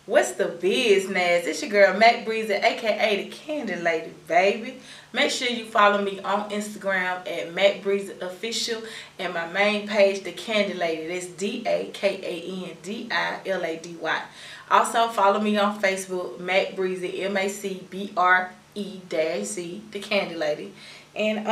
What's the business? It's your girl Bre-Z, aka the Candy Lady, baby. Make sure you follow me on Instagram at Bre-Z Official and my main page, the Candy Lady. That's DAKANDILADY. Also follow me on Facebook, Bre-Z, MACBRE-Z, the Candy Lady. And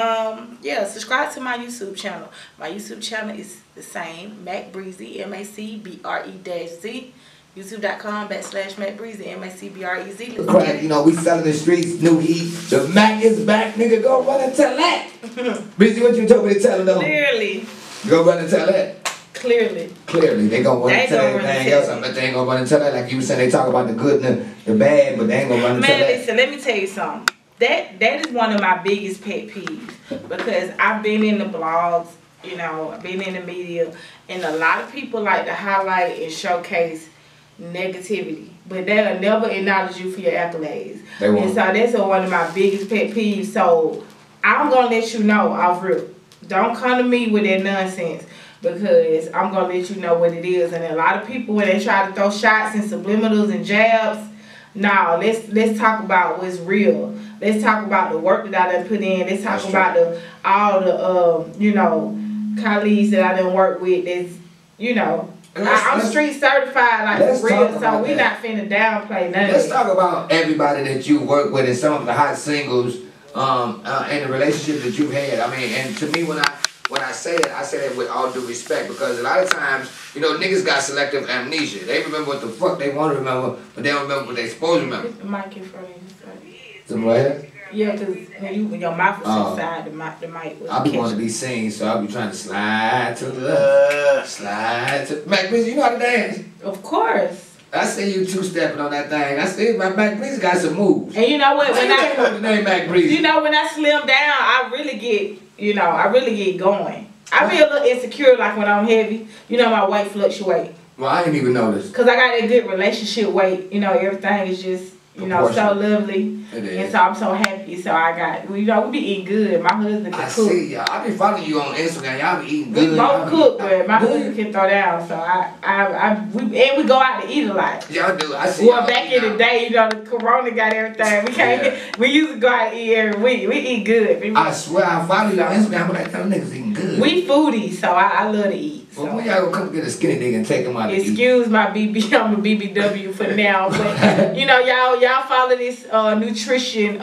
yeah, subscribe to my YouTube channel. My YouTube channel is the same, Bre-Z, MACBRE-Z. YouTube.com/Bre-Z, MACBREZ. Crack, you know, we selling the streets, new heat. The Mac is back, nigga. Go run and tell that. Bre-Z, what you told me to tell them? Clearly. Go run and tell that. Clearly. Clearly. They gonna run and tell everything else. But they ain't gonna run and tell that. Like you were saying, they talk about the good and the bad, but they ain't gonna run and tell that. Man, listen, let me tell you something. That is one of my biggest pet peeves. Because I've been in the blogs, you know, I've been in the media, and a lot of people like to highlight and showcase negativity, but they'll never acknowledge you for your accolades. They won't. And so that's one of my biggest pet peeves. So I'm gonna let you know off rip. Don't come to me with that nonsense, because I'm gonna let you know what it is. And a lot of people, when they try to throw shots and subliminals and jabs, no, let's talk about what's real. Let's talk about the work that I done put in. Let's talk about all the you know, colleagues that I done work with. That's, you know, I'm street certified, like for real, so we not finna downplay nothing. Let's talk about everybody that you work with and some of the hot singles and the relationship that you've had. I mean, and to me, when I say it, I say it with all due respect, because a lot of times, you know, niggas got selective amnesia. They remember what the fuck they want to remember, but they don't remember what they supposed to remember. The mic in front of you. Something right here? Yeah, because when your mouth was inside, the mic was. I be wanting to be seen, so I be trying to slide to the left, slide to. Bre-Z, you know how to dance? Of course. I see you two-stepping on that thing. I see my Bre-Z got some moves. And you know what? When I know the name Bre-Z. You know, when I slim down, I really get, you know, I really get going. I be a little insecure, like when I'm heavy. You know, my weight fluctuate. Well, I didn't even notice. Because I got that good relationship weight. You know, everything is just, you know, so lovely. And so I'm so happy. So I got, you know, we be eating good. My husband can cook. I see y'all. I be following you on Instagram. Y'all be eating good. We both cook, but my husband can throw down. So we go out to eat a lot. Y'all do. I see. Well, back in the day, you know, the corona got everything. We can't. Yeah. We used to go out to eat every week. We eat good. I swear, I follow you on Instagram, but them niggas eating good. We foodies, so I love to eat. So. Well, when y'all gonna come get a skinny nigga and take him out to eat? Excuse my BB, I'm a BBW for now, but you know, y'all follow this nutrition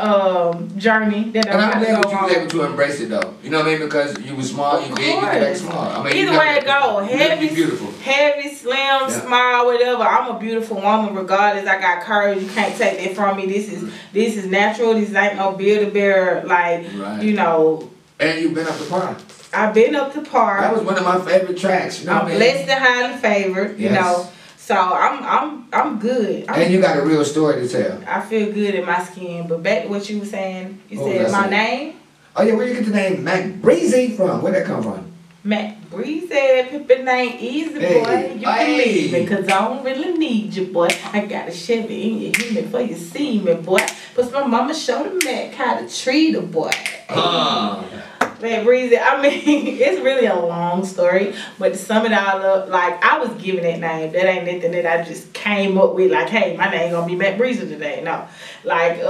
journey that I'm glad that you was able to embrace it though. You know what I mean? Because you was small, you big, you back small. I mean, either way it go, heavy, beautiful, heavy, slim, small, whatever. I'm a beautiful woman regardless. I got courage. You can't take that from me. This is natural. This ain't no Build-A-Bear, like you know. And you've been up to par. I've been up to par. That was one of my favorite tracks. You know I'm blessed and highly favored. You know, so I'm good. And you got a real story to tell. I feel good in my skin. But back to what you were saying, you said my name. Oh yeah, where you get the name Bre-Z from? Where'd that come from? Bre-Z, pimpin' name easy, boy. You can leave me, cause I don't really need you, boy. I got a Chevy in your human for you see me, boy. But my mama showed the Mac how to treat a boy. Man, Bre-Z, I mean, it's really a long story, but to sum it all up, like, I was given that name. That ain't nothing that I just came up with, like, hey, my name gonna be Bre-Z today. No. Like,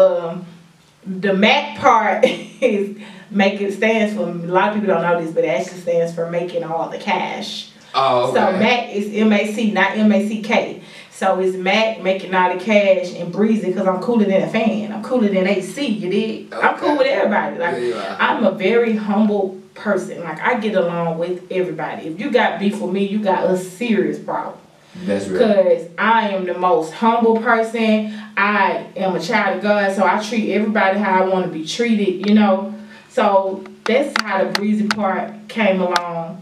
the Mac part stands for, a lot of people don't know this, but it actually stands for making all the cash. Oh, okay. So Mac is M-A-C, not M-A-C-K. So it's Mac making all the cash, and Bre-Z because I'm cooler than a fan. I'm cooler than AC, you dig? Okay. I'm cool with everybody. Like I'm a very humble person. Like I get along with everybody. If you got beef with me, you got a serious problem. That's real. Because I am the most humble person. I am a child of God, so I treat everybody how I want to be treated, you know. So that's how the Bre-Z part came along.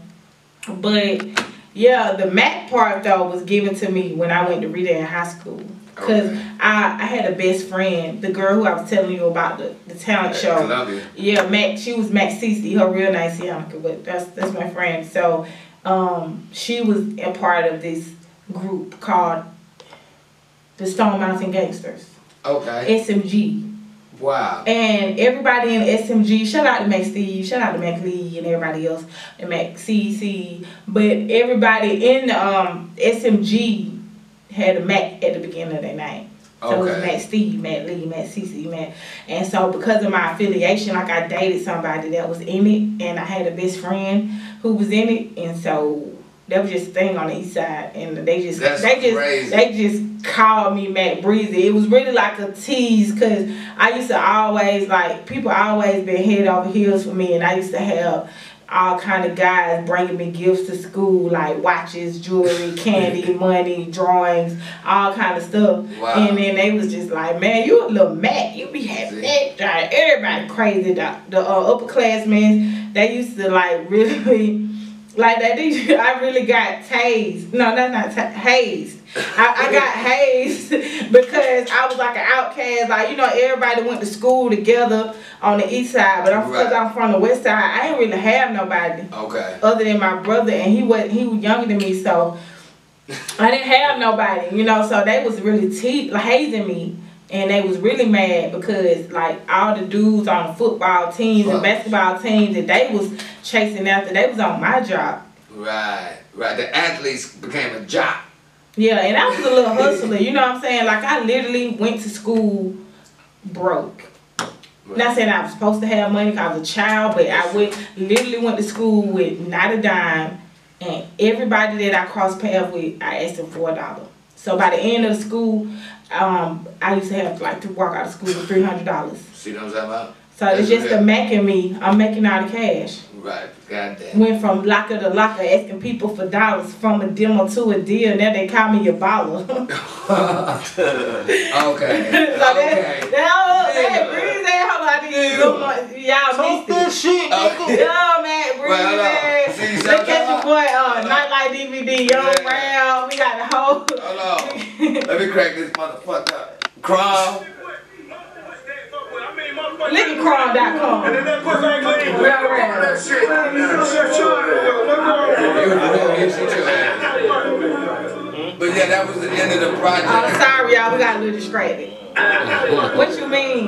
But yeah, the Mac part though was given to me when I went to read it in high school. Because I had a best friend, the girl who I was telling you about the talent show. Columbia. Yeah, Mac. She was Mac Cece. Her real name is Yannicka, but that's my friend. So she was a part of this group called the Stone Mountain Gangsters. Okay. SMG. Wow. And everybody in SMG, shout out to Mac Steve, shout out to Mac Lee and everybody else, and Mac CC. But everybody in SMG had a Mac at the beginning of their name. So it was Matt Steve, Matt Lee, Matt Cece, Matt. And so because of my affiliation, like I dated somebody that was in it, and I had a best friend who was in it, and so that was just a thing on the east side, and they just called me Matt Bre-Z. It was really like a tease, cause I used to always people always been head over heels for me, and I used to have all kind of guys bringing me gifts to school, like watches, jewelry, candy, money, drawings, all kind of stuff. Wow. And then they was just like, man, you a little Mac, you be having that. Everybody crazy. The upperclassmen, they used to like really, like that. I really got tased. No, that's not hazed. I got hazed because I was like an outcast. Like, you know, everybody went to school together on the east side, but because I'm from the west side, I didn't really have nobody. Other than my brother, and he was younger than me, so I didn't have nobody, you know. So they was really hazing me, and they was really mad because like all the dudes on the football teams and basketball teams that they was chasing after, they was on my job. Right. The athletes became a job. Yeah, and I was a little hustler, you know what I'm saying? Like, I literally went to school broke. Not saying I was supposed to have money because I was a child, but I literally went to school with not a dime, and everybody that I crossed paths with, I asked them for $1. So by the end of the school, I used to have like to walk out of school with $300. See what I'm talking about? So it's just the Mac in me. I'm making all the cash. Right, goddamn. Went from locker to locker asking people for dollars, from a demo to a deal. Now they call me a baller. Okay. That Bre-Z, hold on, y'all missed this shit. Yo, man, Bre-Z. Look at your boy, Nightlight DVD, Young Round. We got the whole. Hold on. Let me crack this motherfucker up. Crawl. Look at crawl.com. And then that pussy ain't clean. That shit. But yeah, that was the end of the project. Oh, sorry, y'all. We got a little distracted. What you mean?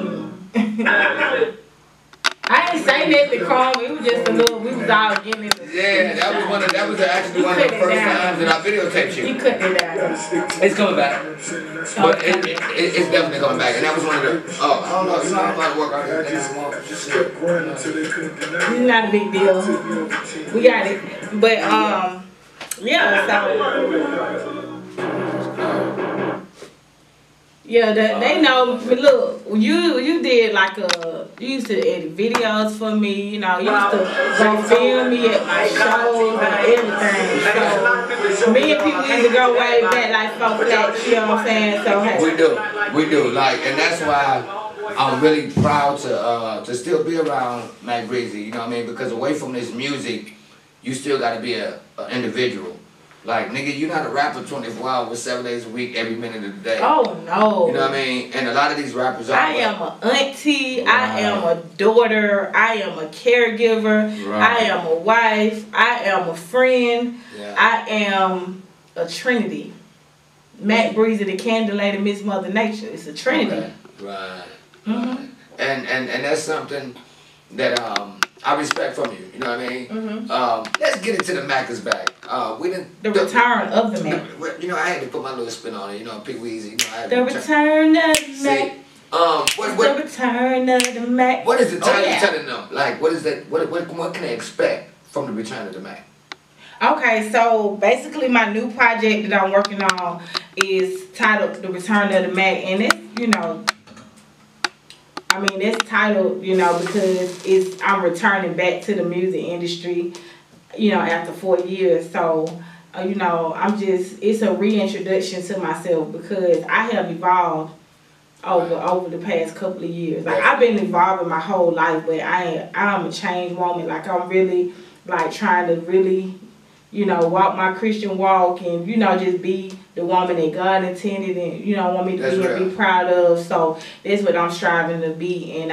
I didn't say nothing, Chrome. It was just a little. We was all getting it. Yeah, that was actually one of the first times that I videotaped you. You cut it down. It's coming back. But it's definitely coming back, and that was one of the. Oh, I don't know. You know, I'm about to work out here. It's not a big deal. We got it, but yeah. So. Yeah, they know. Look, you did like you used to edit videos for me. You know, you used to go film me at my shows and everything. So me and P.Weezy go way back like 4 flats. You know what I'm saying? So hey. We do. Like, and that's why I'm really proud to still be around Matt Bre-Z. You know what I mean? Because away from this music, you still got to be an individual. Like, nigga, you're not a rapper 24 hours, 7 days a week, every minute of the day. Oh, no. You know what I mean? And a lot of these rappers are. I am an auntie. Right. I am a daughter. I am a caregiver. Right. I am a wife. I am a friend. Yeah. I am a trinity. Matt Bre-Z, the Candle Lady, Miss Mother Nature. It's a trinity. Okay. Right. Mm-hmm. And that's something that I respect from you. You know what I mean? Mm-hmm. Let's get into the Macca's bag. The return of the Mac. You know, I had to put my little spin on it. You know, P.Weezy. You know, I had the return of the Mac. The return of the Mac. What is the time you're telling them? Like, what is that? What can they expect from the return of the Mac? Okay, so basically my new project that I'm working on is titled The Return of the Mac, and it's, you know, I mean, it's titled, you know, because I'm returning back to the music industry, you know, after 4 years. So, you know, it's a reintroduction to myself because I have evolved over the past couple of years. Like, I've been evolving my whole life, but I'm a changed woman. Like, I'm really, like, trying to really, you know, walk my Christian walk and, you know, just be the woman that God intended and, you know, want me to be and be proud of. So that's what I'm striving to be. And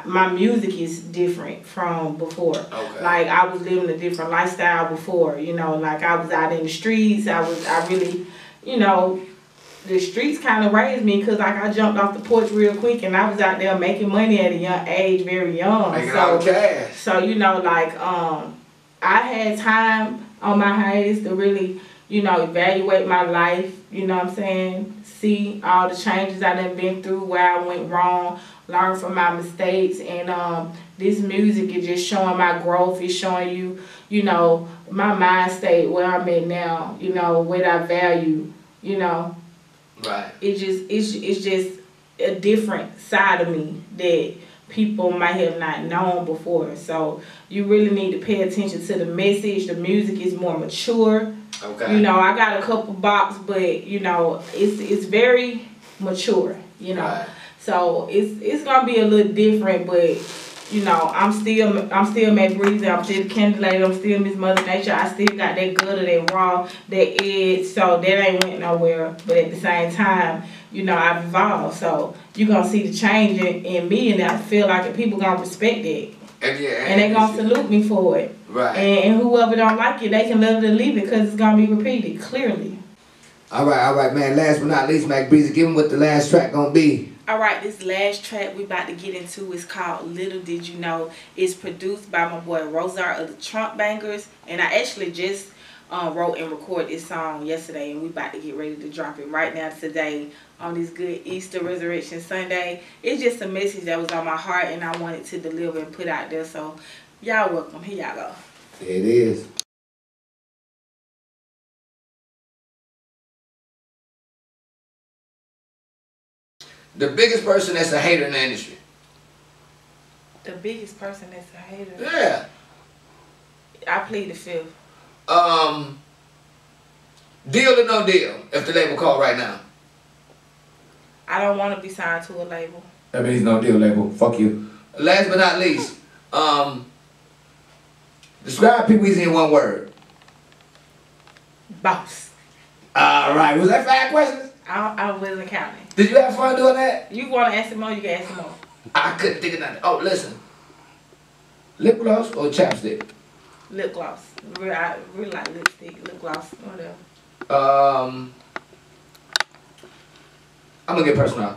my music is different from before. Okay. Like, I was living a different lifestyle before, you know, like I was out in the streets. I really, you know, the streets kind of raised me because, like, I jumped off the porch real quick and I was out there making money at a young age, very young. Making all cash. So, you know, like, I had time on my hiatus to really you know, evaluate my life, you know what I'm saying? See all the changes I done been through, where I went wrong, learn from my mistakes, and this music is just showing my growth. It's showing you, you know, my mind state, where I'm at now, you know, what I value, you know. Right. It's just a different side of me that people might have not known before. So you really need to pay attention to the message. The music is more mature. Okay. You know, I got a couple bops, but you know, it's very mature. You know, Right. so it's gonna be a little different, but you know, I'm still Bre-Z. I'm still the Candy Lady. I'm still Miss Mother Nature. I still got that gutter, that raw, that edge. So that ain't went nowhere. But at the same time, you know, I've evolved. So you gonna see the change in me, and I feel like the people gonna respect it. And they gonna salute me for it. Right. And whoever don't like it, they can love it or leave it, because it's gonna be repeated clearly. All right, man. Last but not least, Bre-Z, give them what the last track gonna be. All right, this last track we about to get into is called Little Did You Know. It's produced by my boy Bre-Z of the Trunk Bangers, and I actually just wrote and recorded this song yesterday, and we about to get ready to drop it right now today on this good Easter Resurrection Sunday. It's just a message that was on my heart, and I wanted to deliver and put out there. So y'all welcome. Here y'all go. There it is. The biggest person that's a hater in the industry. The biggest person that's a hater? Yeah. I plead the fifth. Deal or no deal, if the label call right now? I don't want to be signed to a label. That means no deal, label. Fuck you. Last but not least, describe P.Weezy in one word. Boss. All right. Was that 5 questions? I wasn't counting. Did you have fun doing that? You want to answer more, you can answer more. I couldn't think of nothing. Oh, listen. Lip gloss or chapstick? Lip gloss. I really like lipstick, lip gloss, whatever. I'm gonna get personal.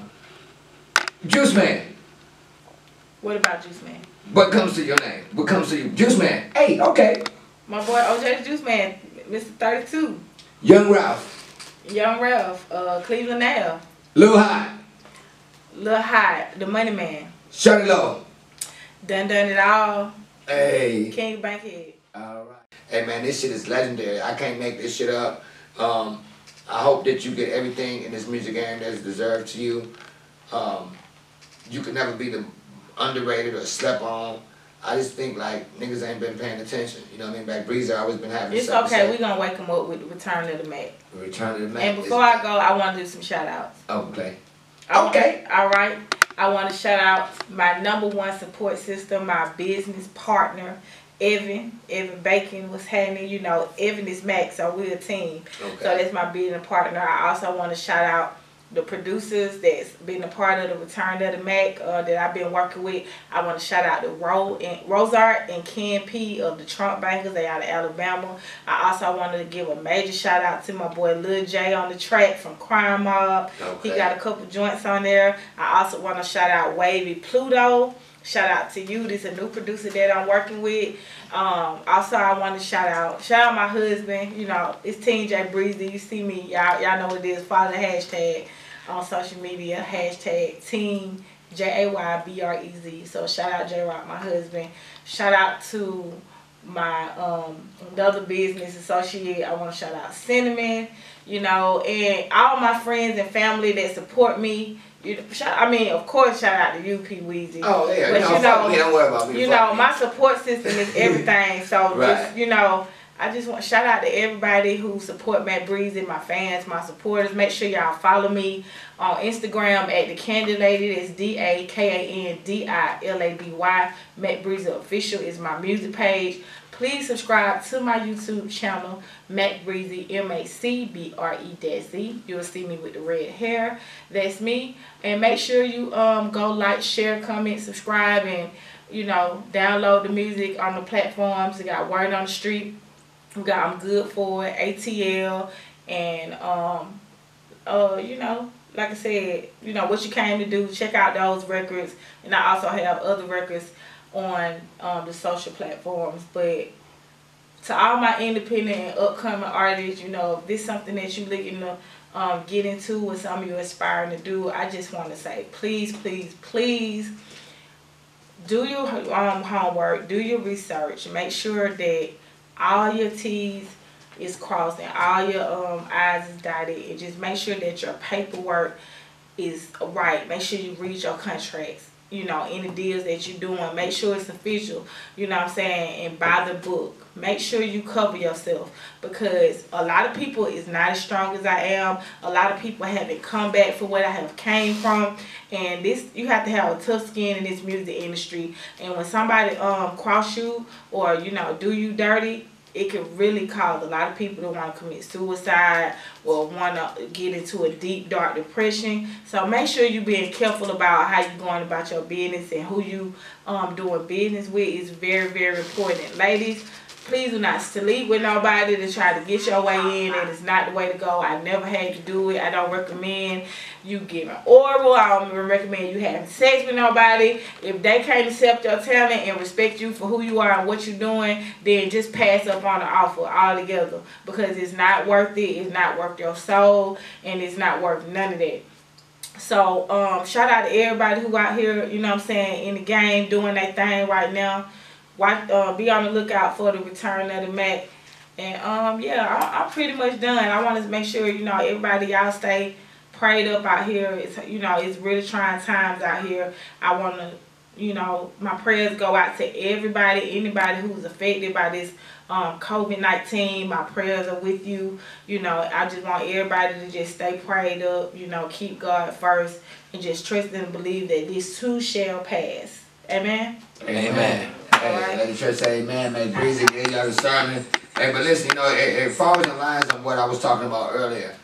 Juice Man. What about Juice Man? What comes to your name? What comes to you? Juice Man. Hey, okay. My boy OJ the Juice Man, Mr. 32. Young Ralph. Young Ralph, Cleveland Ave. Lil Hot. Lil Hot, the Money Man. Shawty Low. Done it all. Hey. King Bankhead. Alright. Hey man, this shit is legendary. I can't make this shit up. I hope that you get everything in this music game that's deserved to you. You can never be the underrated or slept on. I just think like niggas ain't been paying attention. You know what I mean? Like Bre-Z always been having. It's okay. We gonna wake him up with the Return of the Mac. Return of the Mac. And before I go, I want to do some shout outs. Okay. Okay. All right. I want to shout out my #1 support system, my business partner, Evan Bacon was happening. You know, Evan is Mac, so we're a team. Okay. So that's my business partner. I also want to shout out the producers that's been a part of the Return of the Mac that I've been working with. I want to shout out to Rosart and Ken P of the Trunk Bangers. They out of Alabama. I also wanted to give a major shout out to my boy Lil J on the track from Crime Mob. Okay. He got a couple joints on there. I also want to shout out Wavy Pluto. Shout out to you. This is a new producer that I'm working with. Also, I want to shout out my husband. You know, it's Team J Bre-Z. You see me, y'all know what it is. Follow the hashtag on social media. Hashtag Team JAYBREZ. So shout out J Rock, my husband. Shout out to my another business associate. I want to shout out Cinnamon. You know, and all my friends and family that support me. Of course, shout out to you, P.Weezy. Oh, yeah. But don't worry about me. My support system is everything. So, right. just, I just want to shout out to everybody who support Bre-Z, my fans, my supporters. Make sure y'all follow me on Instagram at The Candy Lady. That's DAKANDILADY. Bre-Z Official is my music page. Please subscribe to my YouTube channel, Bre-Z, MACBREZ. You'll see me with the red hair. That's me. And make sure you go like, share, comment, subscribe, and download the music on the platforms. We got Word on the Street. We got I'm Good For It, ATL, and like I said, What You Came to Do. Check out those records, and I also have other records on the social platforms. But To all my independent and upcoming artists, you know, if this is something that you're looking to get into or something you're aspiring to do, I just want to say, please, please, please do your homework, do your research, make sure that all your T's is crossed and all your I's is dotted, and just make sure that your paperwork is right. Make sure you read your contracts, you know, any deals that you're doing. Make sure it's official, you know what I'm saying, and by the book. Make sure you cover yourself, because a lot of people is not as strong as I am. A lot of people haven't come back from what I have came from, and this, you have to have a tough skin in this music industry. And when somebody cross you or, you know, do you dirty, it can really cause a lot of people to want to commit suicide or want to get into a deep, dark depression. So make sure you're being careful about how you're going about your business, and who you doing business with is very, very important. Ladies, please do not sleep with nobody to try to get your way in. That is not the way to go. I never had to do it. I don't recommend you giving oral. I don't even recommend you having sex with nobody. If they can't accept your talent and respect you for who you are and what you're doing, then just pass up on the offer altogether, because it's not worth it. It's not worth your soul, and it's not worth none of that. So shout out to everybody who out here, you know what I'm saying, in the game doing their thing right now. Be on the lookout for the return of the Mac. And yeah, I'm pretty much done. I want to make sure, you know, everybody, y'all stay prayed up out here. It's, you know, it's really trying times out here. I want to, you know, my prayers go out to everybody, anybody who's affected by this COVID-19. My prayers are with you. You know, I just want everybody to just stay prayed up, you know, keep God first, and just trust and believe that this too shall pass. Amen? Amen. Hey, let the church say amen, man. Bre-Z gave y'all the sermon. Hey, but listen, you know, it falls in lines on what I was talking about earlier.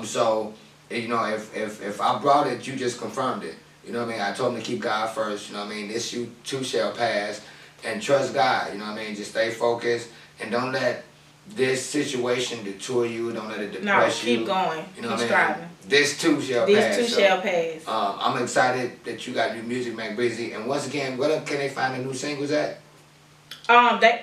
So, you know, if I brought it, you just confirmed it. You know what I mean? I told him to keep God first. You know what I mean? This too shall pass. And trust God. You know what I mean? Just stay focused. And don't let this situation detour you. Don't let it depress you. No, keep going. You know keep what I mean? striving. This too shall pass. This too shall pass. I'm excited that you got new music, man, Bre-Z. And once again, where can they find the new singles at?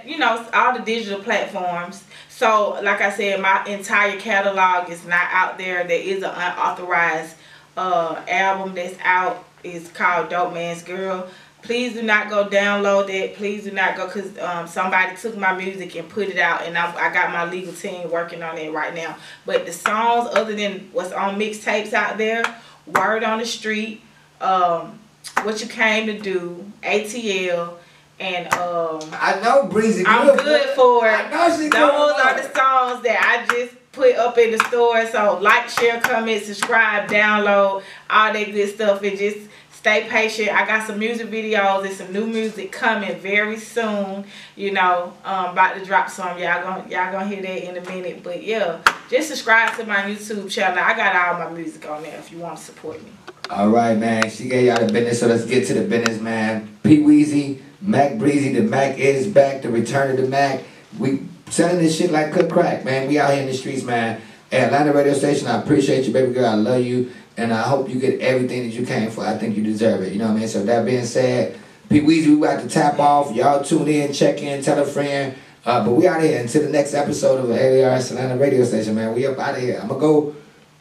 You know, all the digital platforms. So, like I said, my entire catalog is not out there. There is an unauthorized album that's out. It's called Dope Man's Girl. Please do not go download it. Please do not go, because somebody took my music and put it out, and I got my legal team working on it right now. But the songs, other than what's on mixtapes out there, Word on the Street, What You Came to Do, ATL, and I know Bre-Z. I'm good for it. I know she good. Those are the songs that I just put up in the store. So like, share, comment, subscribe, download, all that good stuff, and just stay patient. I got some music videos and some new music coming very soon. You know, about to drop some. Y'all gonna hear that in a minute. But yeah, just subscribe to my YouTube channel. I got all my music on there if you want to support me. All right, man. She gave y'all the business, so let's get to the business, man. P.Weezy, Mac Bre-Z, the Mac is back. The return of the Mac. We selling this shit like good crack, man. We out here in the streets, man. At Atlanta radio station, I appreciate you, baby girl. I love you. And I hope you get everything that you came for. I think you deserve it. You know what I mean? So that being said, P.Weezy, we about to tap off. Y'all tune in, check in, tell a friend. But we out here until the next episode of ALARS Atlanta radio station, man. We up out of here. I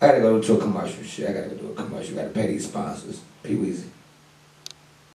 gotta go to a commercial. Shit, I gotta go to a commercial. Gotta pay these sponsors. P.Weezy.